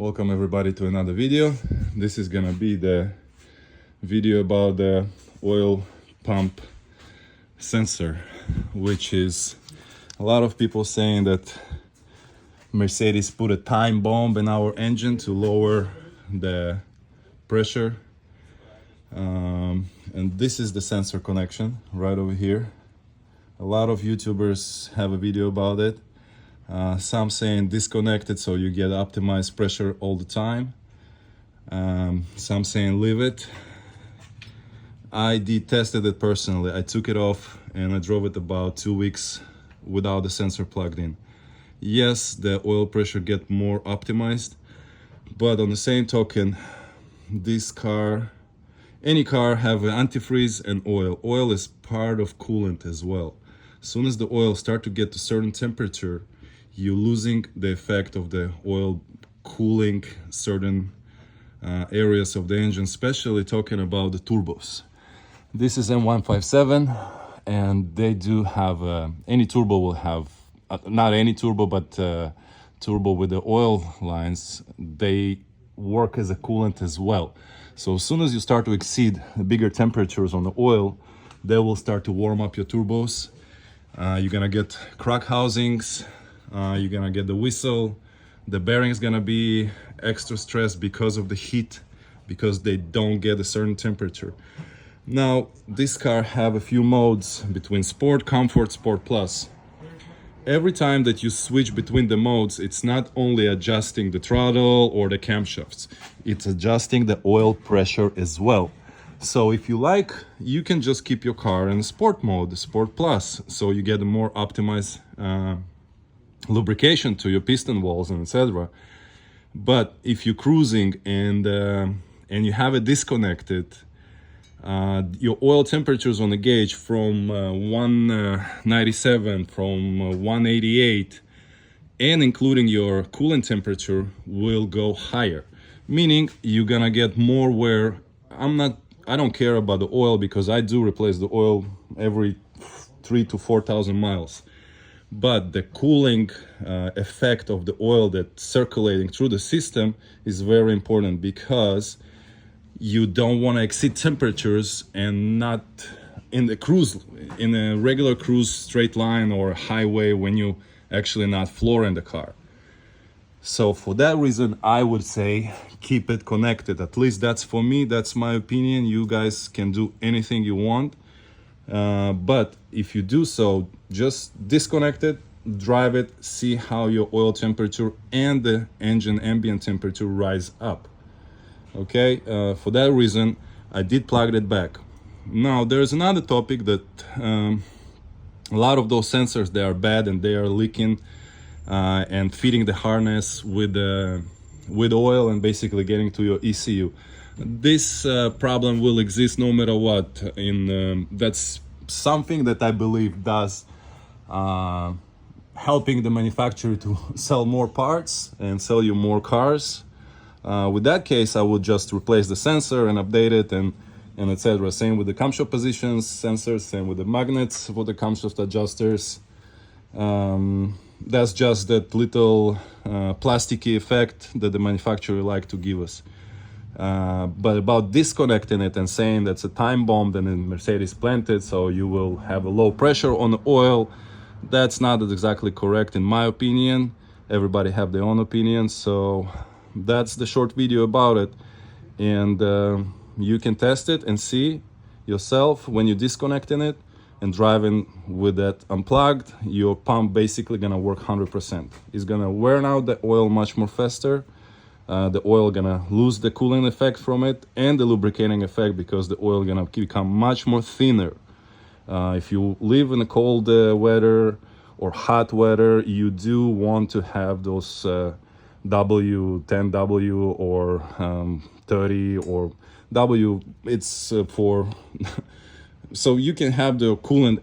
Welcome everybody to another video. This is gonna be the video about the oil pump sensor, which is a lot of people saying that Mercedes put a time bomb in our engine to lower the pressure, and this is the sensor connection right over here. A lot of YouTubers have a video about it. Some saying disconnect it so you get optimized pressure all the time. Some saying leave it. I did tested it personally. I took it off and I drove it about 2 weeks without the sensor plugged in. Yes, the oil pressure get more optimized, but on the same token, this car, any car, have an antifreeze and oil. Oil is part of coolant as well. As soon as the oil start to get to certain temperature, you're losing the effect of the oil cooling certain areas of the engine, especially talking about the turbos. This is M157, and they do have, any turbo will have, not any turbo, but turbo with the oil lines, they work as a coolant as well. So as soon as you start to exceed the bigger temperatures on the oil, they will start to warm up your turbos. You're gonna get crack housings, you're gonna get the whistle, the bearing's gonna be extra stressed because of the heat, because they don't get a certain temperature. Now, this car have a few modes between Sport, Comfort, Sport Plus. Every time that you switch between the modes, it's not only adjusting the throttle or the camshafts, it's adjusting the oil pressure as well. So if you like, you can just keep your car in sport mode, Sport Plus, so you get a more optimized lubrication to your piston walls and etc. But if you're cruising and you have it disconnected, your oil temperatures on the gauge from 197, from 188, and including your coolant temperature will go higher, meaning you're gonna get more wear. I don't care about the oil because I do replace the oil every 3,000 to 4,000 miles. But the cooling effect of the oil that's circulating through the system is very important, because you don't want to exceed temperatures and not in the cruise, in a regular cruise straight line or highway when you actually not flooring the car. So for that reason, I would say keep it connected. At least that's for me, that's my opinion. You guys can do anything you want. But if you do so, just disconnect it, drive it, see how your oil temperature and the engine ambient temperature rise up. Okay, for that reason, I did plug it back. Now, there's another topic that a lot of those sensors, they are bad and they are leaking and feeding the harness with oil and basically getting to your ECU. This problem will exist no matter what. That's something that I believe does helping the manufacturer to sell more parts and sell you more cars. With that case, I would just replace the sensor and update it and etc. Same with the camshaft positions sensors, same with the magnets for the camshaft adjusters. That's just that little plasticky effect that the manufacturer like to give us. But about disconnecting it and saying that's a time bomb and then Mercedes planted so you will have a low pressure on the oil, that's not exactly correct in my opinion. Everybody have their own opinion, so that's the short video about it. And you can test it and see yourself when you're disconnecting it and driving with that unplugged, your pump basically gonna work 100%. It's gonna wear out the oil much more faster. The oil gonna lose the cooling effect from it and the lubricating effect, because the oil gonna become much more thinner. If you live in a cold weather or hot weather, you do want to have those W, 10W or 30 or W. It's for so you can have the coolant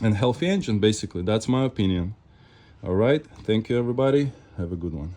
and healthy engine. Basically, that's my opinion. All right, thank you everybody, have a good one.